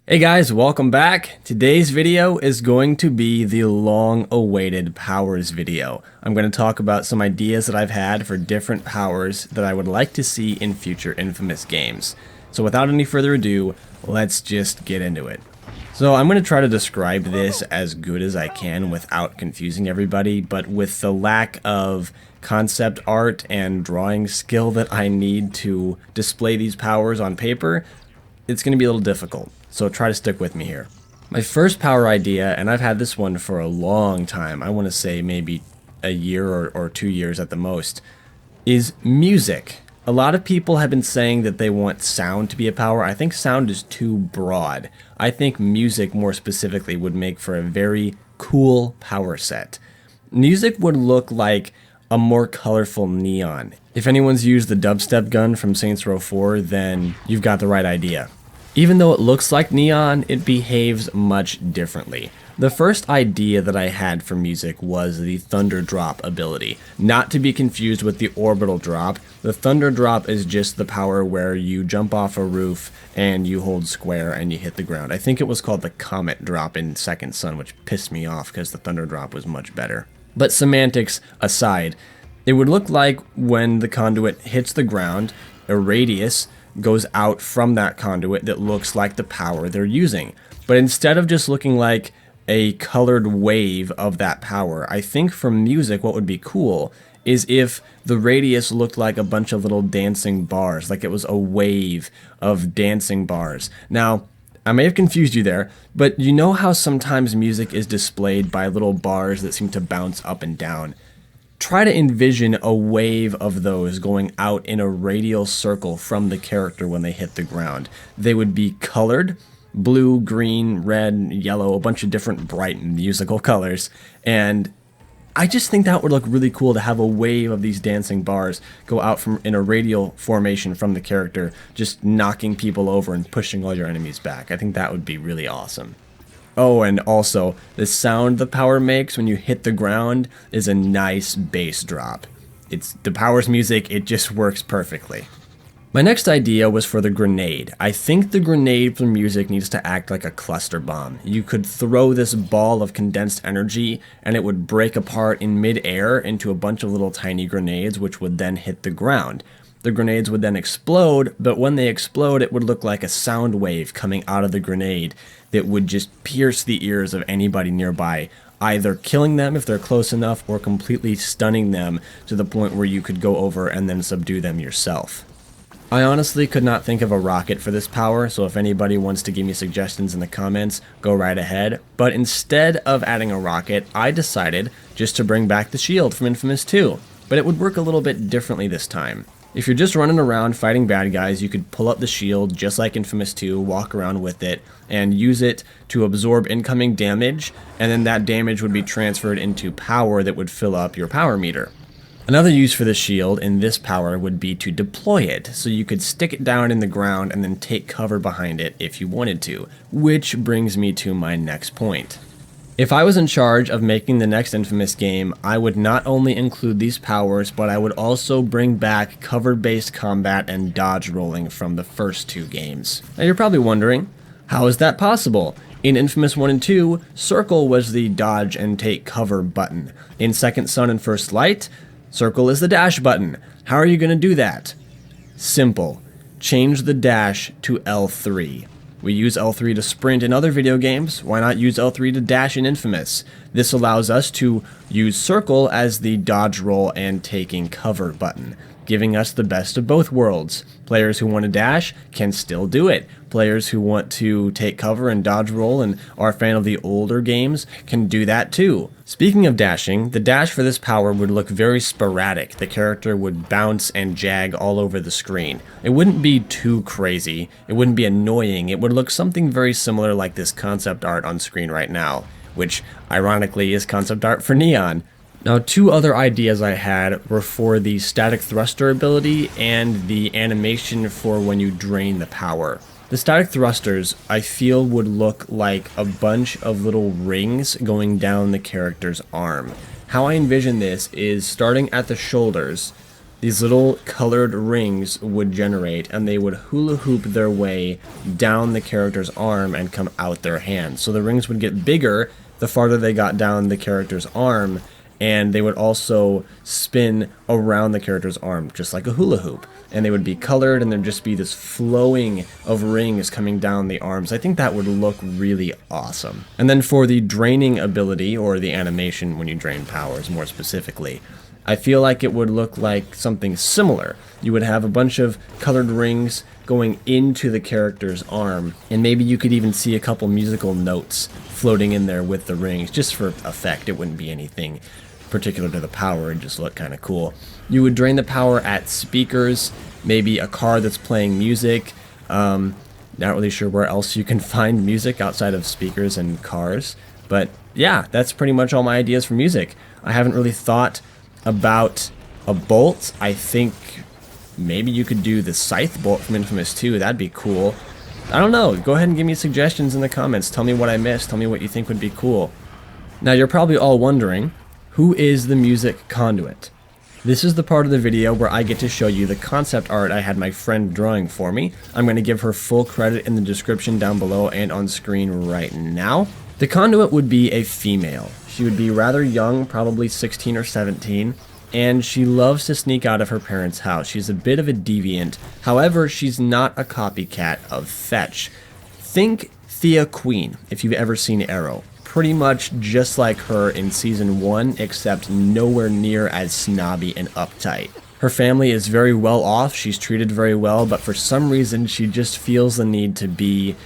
Hey guys, welcome back. Today's video is going to be the long-awaited powers video. I'm going to talk about some ideas that I've had for different powers that I would like to see in future Infamous games. So without any further ado, let's just get into it. So I'm going to try to describe this as good as I can without confusing everybody, but with the lack of concept art and drawing skill that I need to display these powers on paper, it's going to be a little difficult. So try to stick with me here. My first power idea, and I've had this one for a long time, I want to say maybe a year or 2 years at the most, is music. A lot of people have been saying that they want sound to be a power. I think sound is too broad. I think music more specifically would make for a very cool power set. Music would look like a more colorful neon. If anyone's used the dubstep gun from Saints Row 4, then you've got the right idea. Even though it looks like neon, it behaves much differently. The first idea that I had for music was the Thunder Drop ability. Not to be confused with the Orbital Drop. The Thunder Drop is just the power where you jump off a roof and you hold square and you hit the ground. I think it was called the Comet Drop in Second Son, which pissed me off because the Thunder Drop was much better. But semantics aside, it would look like when the conduit hits the ground, a radius goes out from that conduit that looks like the power they're using. But instead of just looking like a colored wave of that power, I think for music what would be cool is if the radius looked like a bunch of little dancing bars, like it was a wave of dancing bars. Now, I may have confused you there, but you know how sometimes music is displayed by little bars that seem to bounce up and down? Try to envision a wave of those going out in a radial circle from the character when they hit the ground. They would be colored, blue, green, red, yellow, a bunch of different bright musical colors, and I just think that would look really cool to have a wave of these dancing bars go out from in a radial formation from the character, just knocking people over and pushing all your enemies back. I think that would be really awesome. Oh, and also, the sound the power makes when you hit the ground is a nice bass drop. It's the power's music, it just works perfectly. My next idea was for the grenade. I think the grenade for music needs to act like a cluster bomb. You could throw this ball of condensed energy and it would break apart in mid-air into a bunch of little tiny grenades which would then hit the ground. The grenades would then explode, but when they explode, it would look like a sound wave coming out of the grenade that would just pierce the ears of anybody nearby, either killing them if they're close enough or completely stunning them to the point where you could go over and then subdue them yourself. I honestly could not think of a rocket for this power, so if anybody wants to give me suggestions in the comments, go right ahead. But instead of adding a rocket, I decided just to bring back the shield from Infamous 2, but it would work a little bit differently this time. If you're just running around fighting bad guys, you could pull up the shield just like Infamous 2, walk around with it, and use it to absorb incoming damage, and then that damage would be transferred into power that would fill up your power meter. Another use for the shield in this power would be to deploy it, so you could stick it down in the ground and then take cover behind it if you wanted to, which brings me to my next point. If I was in charge of making the next Infamous game, I would not only include these powers, but I would also bring back cover-based combat and dodge rolling from the first two games. Now you're probably wondering, how is that possible? In Infamous 1 and 2, circle was the dodge and take cover button. In Second Son and First Light, circle is the dash button. How are you going to do that? Simple. Change the dash to L3. We use L3 to sprint in other video games, why not use L3 to dash in Infamous? This allows us to use circle as the dodge roll and taking cover button, giving us the best of both worlds. Players who want to dash can still do it. Players who want to take cover and dodge roll and are a fan of the older games can do that too. Speaking of dashing, the dash for this power would look very sporadic. The character would bounce and jag all over the screen. It wouldn't be too crazy. It wouldn't be annoying. It would look something very similar like this concept art on screen right now, which ironically is concept art for Neon. Now, two other ideas I had were for the static thruster ability and the animation for when you drain the power. The static thrusters, I feel, would look like a bunch of little rings going down the character's arm. How I envision this is starting at the shoulders, these little colored rings would generate, and they would hula hoop their way down the character's arm and come out their hand. So the rings would get bigger the farther they got down the character's arm, and they would also spin around the character's arm, just like a hula hoop. And they would be colored, and there'd just be this flowing of rings coming down the arms. I think that would look really awesome. And then for the draining ability, or the animation when you drain powers more specifically, I feel like it would look like something similar. You would have a bunch of colored rings going into the character's arm, and maybe you could even see a couple musical notes floating in there with the rings, just for effect. It wouldn't be anything particular to the power, and just look kind of cool. You would drain the power at speakers, maybe a car that's playing music. Not really sure where else you can find music outside of speakers and cars, but yeah, that's pretty much all my ideas for music. I haven't really thought about a bolt. I think maybe you could do the scythe bolt from inFAMOUS 2. That'd be cool. I don't know. Go ahead and give me suggestions in the comments. Tell me what I missed. Tell me what you think would be cool. Now, you're probably all wondering, who is the music conduit? This is the part of the video where I get to show you the concept art I had my friend drawing for me. I'm going to give her full credit in the description down below and on screen right now. The conduit would be a female. She would be rather young, probably 16 or 17, and she loves to sneak out of her parents' house. She's a bit of a deviant. However, she's not a copycat of Fetch. Think Thea Queen, if you've ever seen Arrow. Pretty much just like her in Season 1, except nowhere near as snobby and uptight. Her family is very well off, she's treated very well, but for some reason she just feels the need to be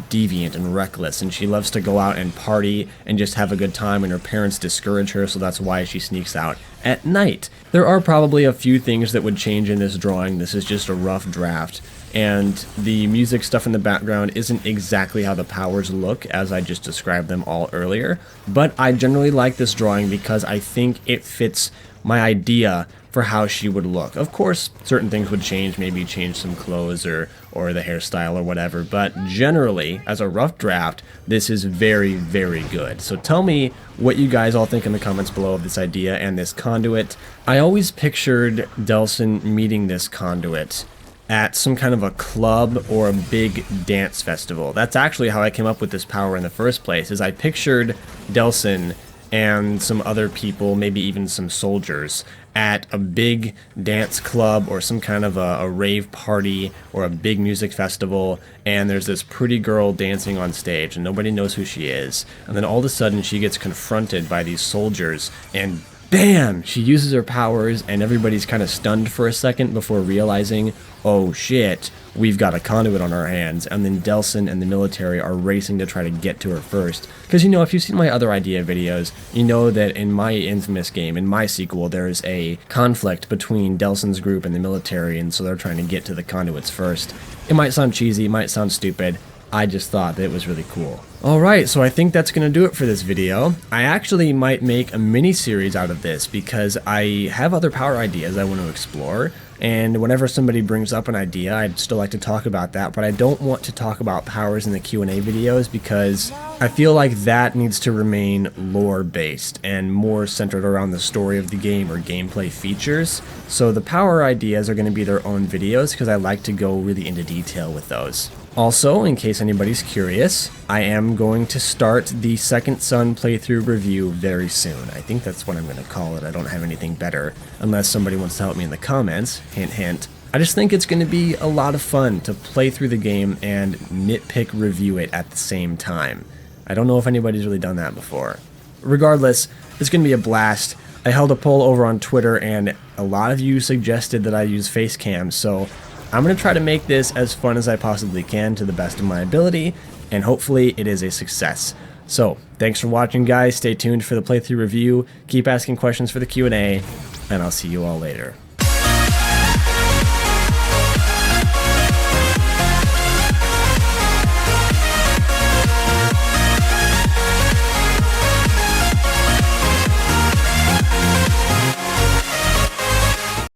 deviant and reckless, and she loves to go out and party and just have a good time, and her parents discourage her, so that's why she sneaks out at night. There are probably a few things that would change in this drawing. This is just a rough draft, and the music stuff in the background isn't exactly how the powers look as I just described them all earlier, but I generally like this drawing because I think it fits my idea for how she would look. Of course, certain things would change, maybe change some clothes or the hairstyle or whatever, but generally, as a rough draft, this is very, very good. So tell me what you guys all think in the comments below of this idea and this conduit. I always pictured Delsin meeting this conduit at some kind of a club or a big dance festival. That's actually how I came up with this power in the first place, is I pictured Delsin and some other people, maybe even some soldiers, at a big dance club or some kind of a rave party or a big music festival, and there's this pretty girl dancing on stage and nobody knows who she is, and then all of a sudden she gets confronted by these soldiers, and bam! She uses her powers, and everybody's kind of stunned for a second before realizing, oh shit, we've got a conduit on our hands, and then Delsin and the military are racing to try to get to her first. Because, you know, if you've seen my other idea videos, you know that in my inFAMOUS game, in my sequel, there's a conflict between Delsin's group and the military, and so they're trying to get to the conduits first. It might sound cheesy, it might sound stupid. I just thought that it was really cool. Alright, so I think that's going to do it for this video. I actually might make a mini-series out of this because I have other power ideas I want to explore, and whenever somebody brings up an idea, I'd still like to talk about that, but I don't want to talk about powers in the Q&A videos because I feel like that needs to remain lore-based and more centered around the story of the game or gameplay features. So the power ideas are going to be their own videos because I like to go really into detail with those. Also, in case anybody's curious, I am going to start the Second Son playthrough review very soon. I think that's what I'm going to call it. I don't have anything better, unless somebody wants to help me in the comments. Hint, hint. I just think it's going to be a lot of fun to play through the game and nitpick review it at the same time. I don't know if anybody's really done that before. Regardless, it's going to be a blast. I held a poll over on Twitter, and a lot of you suggested that I use face cams, so I'm going to try to make this as fun as I possibly can to the best of my ability, and hopefully it is a success. So, thanks for watching, guys. Stay tuned for the playthrough review. Keep asking questions for the Q&A, and I'll see you all later.